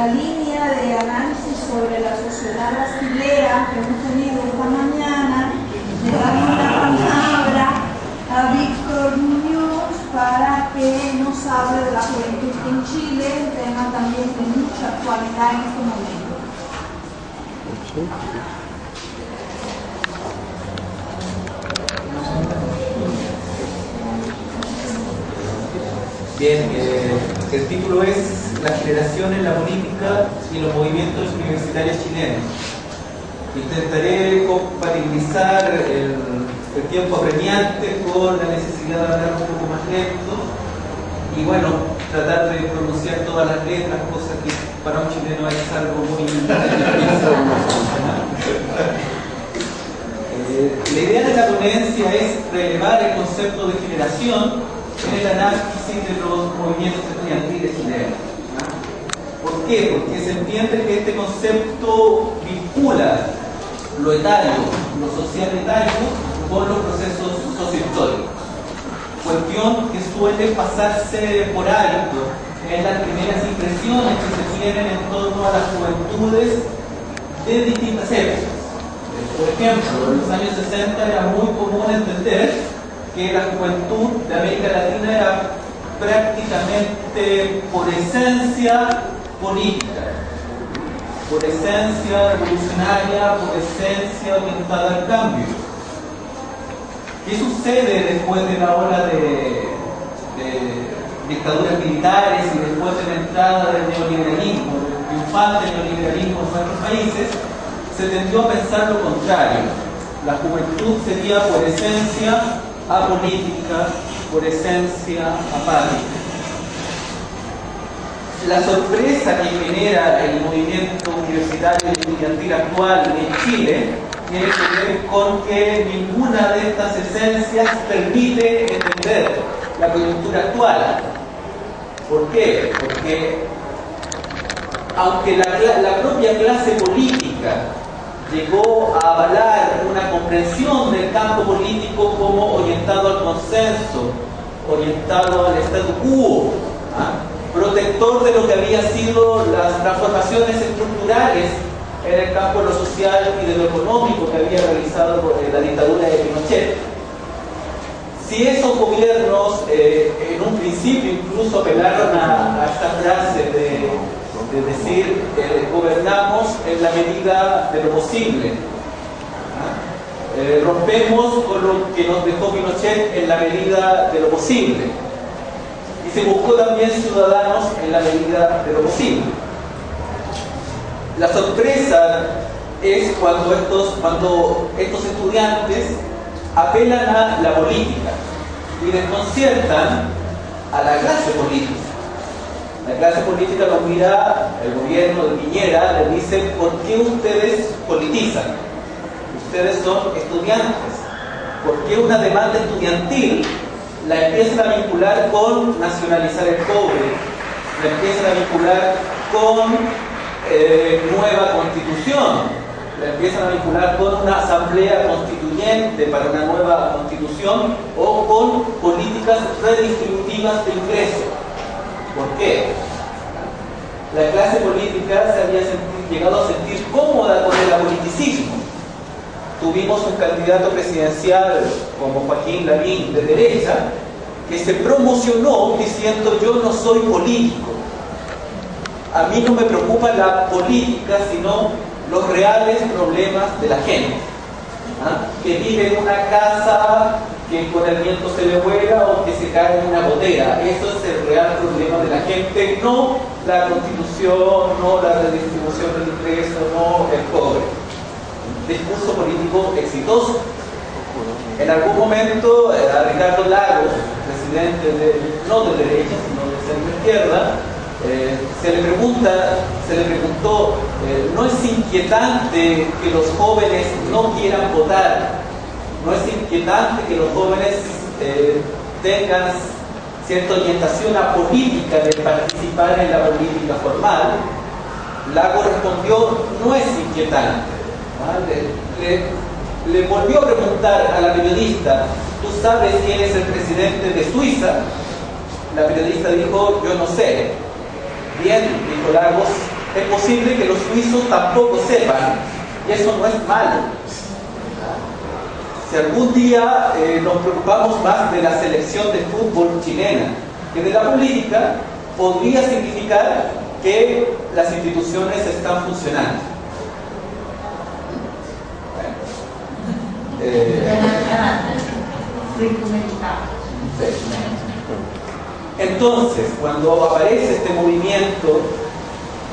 la línea de análisis sobre la sociedad brasilera que hemos tenido esta mañana, le damos la palabra a Víctor Muñoz para que nos hable de la juventud en Chile, un tema también de mucha actualidad en este momento. Bien, el título es La generación en la política y los movimientos universitarios chilenos. Intentaré compatibilizar el tiempo apremiante con la necesidad de hablar un poco más lento y bueno, tratar de pronunciar todas las letras, cosas que para un chileno es algo muy difícil. La idea de la ponencia es relevar el concepto de generación en el análisis de los movimientos estudiantiles chilenos. ¿Por qué? Porque se entiende que este concepto vincula lo etario, lo social etario, con los procesos sociohistóricos. Cuestión que suele pasarse por alto en las primeras impresiones que se tienen en torno a las juventudes de distintas épocas. Por ejemplo, en los años 60 era muy común entender que la juventud de América Latina era prácticamente por esencia política, por esencia revolucionaria, por esencia orientada al cambio. ¿Qué sucede después de la ola de dictaduras militares y después de la entrada del neoliberalismo, del triunfante neoliberalismo en nuestros países? Se tendió a pensar lo contrario. La juventud sería por esencia apolítica, por esencia apática. La sorpresa que genera el movimiento universitario y estudiantil actual en Chile tiene que ver con que ninguna de estas esencias permite entender la coyuntura actual. ¿Por qué? Porque aunque la propia clase política llegó a avalar una comprensión del campo político como orientado al consenso, orientado al statu quo, protector de lo que había sido las transformaciones estructurales en el campo de lo social y de lo económico que había realizado la dictadura de Pinochet. Si esos gobiernos en un principio incluso apelaron a esta frase de decir gobernamos en la medida de lo posible, rompemos con lo que nos dejó Pinochet en la medida de lo posible, y se buscó también ciudadanos en la medida de lo posible. La sorpresa es cuando estos estudiantes apelan a la política y desconciertan a la clase política. La clase política los mira, el gobierno de Piñera les dice: ¿por qué ustedes politizan? Ustedes son estudiantes. ¿Por qué una demanda estudiantil la empiezan a vincular con nacionalizar el cobre? La empiezan a vincular con nueva constitución, la empiezan a vincular con una asamblea constituyente para una nueva constitución o con políticas redistributivas de ingresos. ¿Por qué? La clase política se había llegado a sentir cómoda con el apoliticismo. Tuvimos un candidato presidencial como Joaquín Lavín de derecha que se promocionó diciendo: yo no soy político. A mí no me preocupa la política, sino los reales problemas de la gente, que vive en una casa que con el viento se le vuela o que se cae en una gotera. Eso es el real problema de la gente, no la constitución, no la redistribución del ingreso, no el cobre. Discurso político exitoso. En algún momento a Ricardo Lagos, presidente no de derecha, sino de centro izquierda, se le preguntó, ¿no es inquietante que los jóvenes no quieran votar? ¿No es inquietante que los jóvenes tengan cierta orientación apolítica de participar en la política formal? Lagos respondió: no es inquietante. Le volvió a preguntar a la periodista: ¿tú sabes quién es el presidente de Suiza? La periodista dijo: yo no sé. Bien, dijo Lagos, es posible que los suizos tampoco sepan, y eso no es malo. Si algún día nos preocupamos más de la selección de fútbol chilena que de la política, podría significar que las instituciones están funcionando. Entonces, cuando aparece este movimiento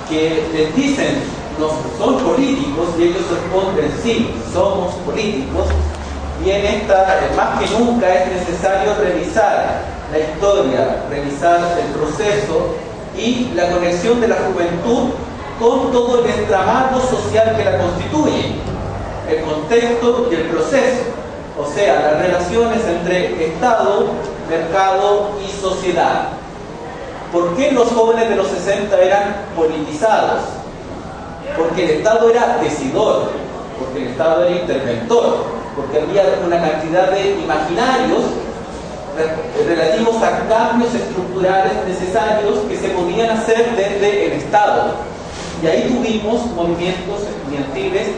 que les dicen no son políticos y ellos responden sí, somos políticos, viene más que nunca es necesario revisar la historia, revisar el proceso y la conexión de la juventud con todo el entramado social que la constituye, el contexto y el proceso, o sea, las relaciones entre Estado, mercado y sociedad. ¿Por qué los jóvenes de los 60 eran politizados? Porque el Estado era decidor, porque el Estado era interventor, porque había una cantidad de imaginarios relativos a cambios estructurales necesarios que se podían hacer desde el Estado. Y ahí tuvimos movimientos estudiantiles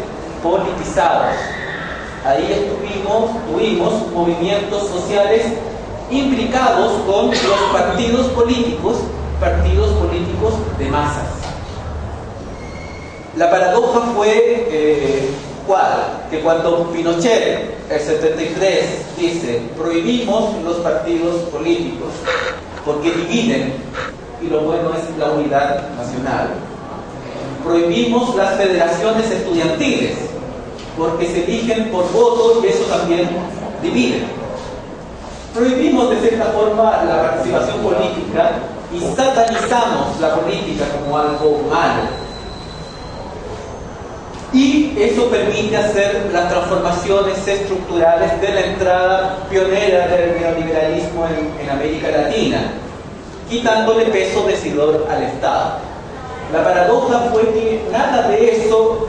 politizados. Ahí tuvimos movimientos sociales implicados con los partidos políticos de masas. La paradoja fue ¿cuál? Que cuando Pinochet, el 73, dice prohibimos los partidos políticos porque dividen y lo bueno es la unidad nacional. Prohibimos las federaciones estudiantiles porque se eligen por votos y eso también divide. Prohibimos de cierta forma la participación política y satanizamos la política como algo malo. Y eso permite hacer las transformaciones estructurales de la entrada pionera del neoliberalismo en América Latina, quitándole peso decidor al Estado. La paradoja fue que nada de eso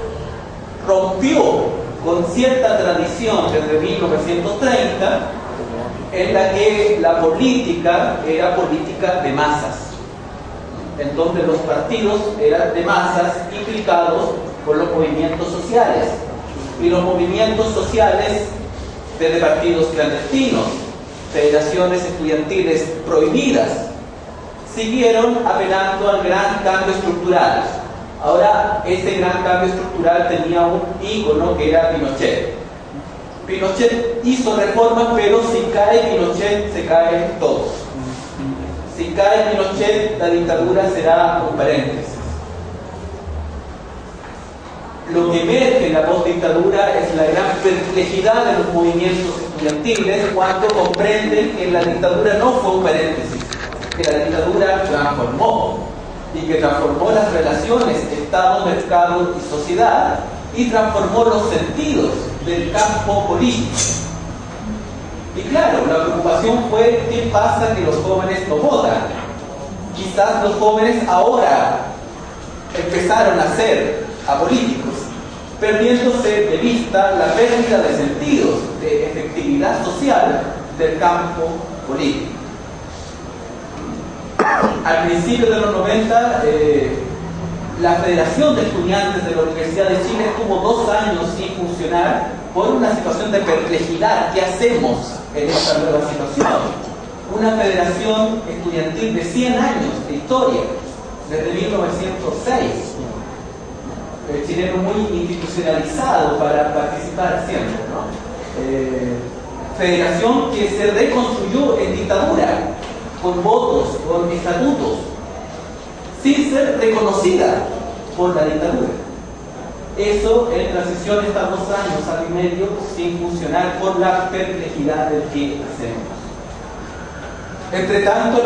rompió con cierta tradición desde 1930 en la que la política era política de masas, en donde los partidos eran de masas implicados por los movimientos sociales, y los movimientos sociales desde partidos clandestinos, federaciones estudiantiles prohibidas, siguieron apelando al gran cambio estructural. Ahora, ese gran cambio estructural tenía un ícono que era Pinochet. Pinochet hizo reformas, pero si cae Pinochet, se caen todos. Si cae Pinochet, la dictadura será un paréntesis. Lo que emerge en la postdictadura es la gran perplejidad de los movimientos estudiantiles cuando comprenden que la dictadura no fue un paréntesis, que la dictadura transformó, y que transformó las relaciones Estado, mercado y sociedad, y transformó los sentidos del campo político. Y claro, la preocupación fue ¿qué pasa que los jóvenes no votan? Quizás los jóvenes ahora empezaron a ser apolíticos, perdiéndose de vista la pérdida de sentidos, de efectividad social del campo político. Al principio de los 90, la Federación de Estudiantes de la Universidad de Chile estuvo 2 años sin funcionar por una situación de perplejidad. ¿Qué hacemos en esta nueva situación? Una federación estudiantil de 100 años de historia, desde 1906. El chileno muy institucionalizado para participar siempre, ¿no? Federación que se reconstruyó en dictadura, con votos, con estatutos, sin ser reconocida por la dictadura. Eso en transición está 2 años, año y medio, sin funcionar por la perplejidad del que hacemos. Entre tanto,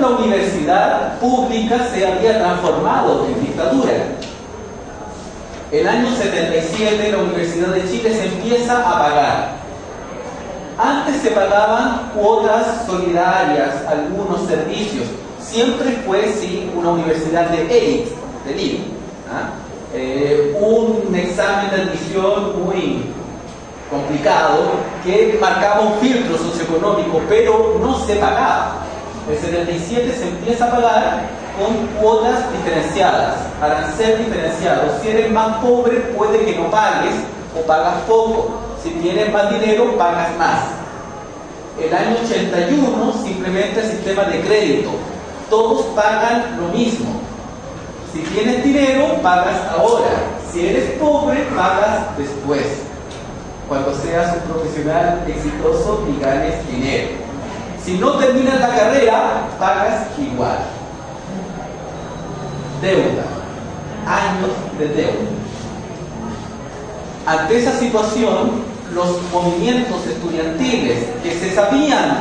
la universidad pública se había transformado en dictadura. El año 77 la Universidad de Chile se empieza a pagar. Antes se pagaban cuotas solidarias, algunos servicios. Siempre fue, sí, una universidad de élite, de élite. Un examen de admisión muy complicado que marcaba un filtro socioeconómico, pero no se pagaba. En el 77 se empieza a pagar con cuotas diferenciadas, arancel diferenciado. Si eres más pobre, puede que no pagues o pagas poco. Si tienes más dinero, pagas más. El año 81 se implementa el sistema de crédito. Todos pagan lo mismo. Si tienes dinero, pagas ahora. Si eres pobre, pagas después, cuando seas un profesional exitoso y ganes dinero. Si no terminas la carrera, pagas igual. Deuda. Años de deuda. Ante esa situación, los movimientos estudiantiles que se sabían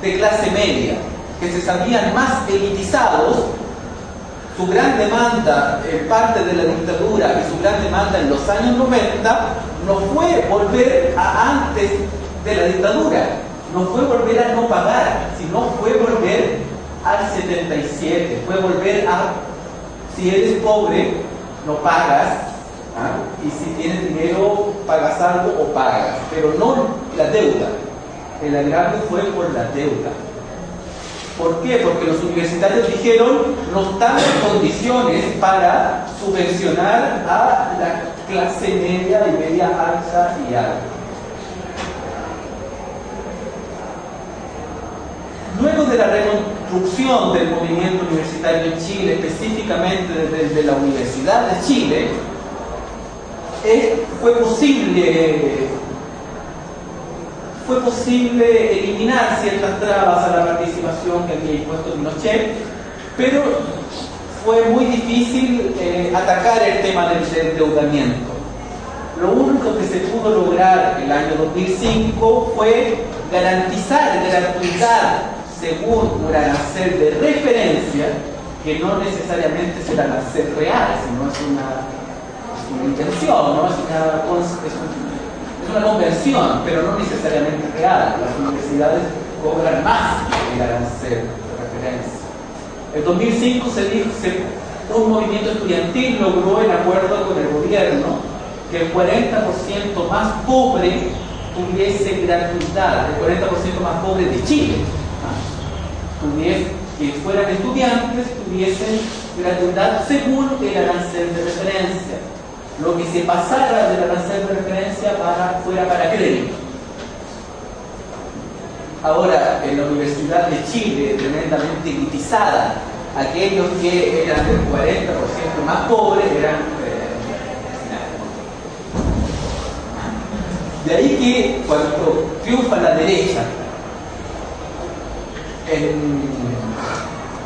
de clase media, que se sabían más elitizados, su gran demanda en parte de la dictadura y su gran demanda en los años 90 no fue volver a antes de la dictadura, no fue volver a no pagar, sino fue volver al 77, fue volver a, si eres pobre, no pagas, y si tienes dinero, pagas algo o pagas, pero no la deuda. El agravio fue por la deuda. ¿Por qué? Porque los universitarios dijeron, no estamos en condiciones para subvencionar a la clase media y media alta y alta. Luego de la reconstrucción del movimiento universitario en Chile, específicamente desde la Universidad de Chile, fue posible eliminar ciertas trabas a la participación que había impuesto Pinochet, pero fue muy difícil atacar el tema del endeudamiento. Lo único que se pudo lograr el año 2005 fue garantizar, según un arancel de referencia, que no necesariamente es el arancel real, sino es una intención, ¿no? Es una conversión, pero no necesariamente real. Las universidades cobran más que el arancel de referencia. En 2005 un movimiento estudiantil logró, en acuerdo con el gobierno, que el 40% más pobre tuviese gratuidad, el 40% más pobre de Chile, que fueran estudiantes, tuviesen gratuidad según el arancel de referencia. Lo que se pasara del arancel de referencia fuera para crédito. Ahora, en la Universidad de Chile, tremendamente elitizada, aquellos que eran del 40% más pobres eran de ahí que cuando triunfa la derecha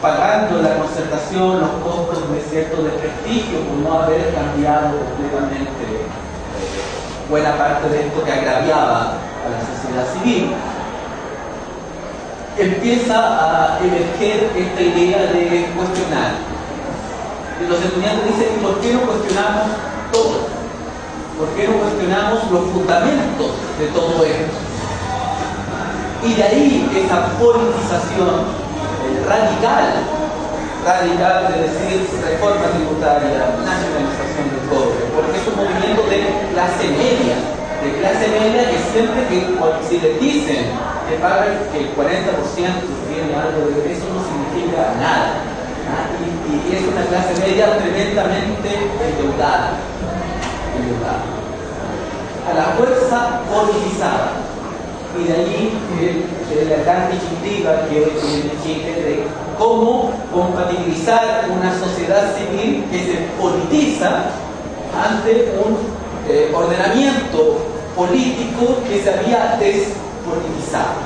pagando la concertación, los costos de cierto desprestigio por no haber cambiado completamente buena parte de esto que agraviaba a la sociedad civil, empieza a emerger esta idea de cuestionar. Y los estudiantes dicen, ¿y por qué no cuestionamos todo? ¿Por qué no cuestionamos los fundamentos de todo esto? Y de ahí esa politización radical de decir reforma tributaria, nacionalización del cobre, porque es un movimiento de clase media que siempre si les dicen que pagan que el 40% tiene algo de eso no significa nada, y es una clase media tremendamente endeudada, a la fuerza politizada. Y de allí la gran disyuntiva que hoy tiene Chile de cómo compatibilizar una sociedad civil que se politiza ante un ordenamiento político que se había despolitizado.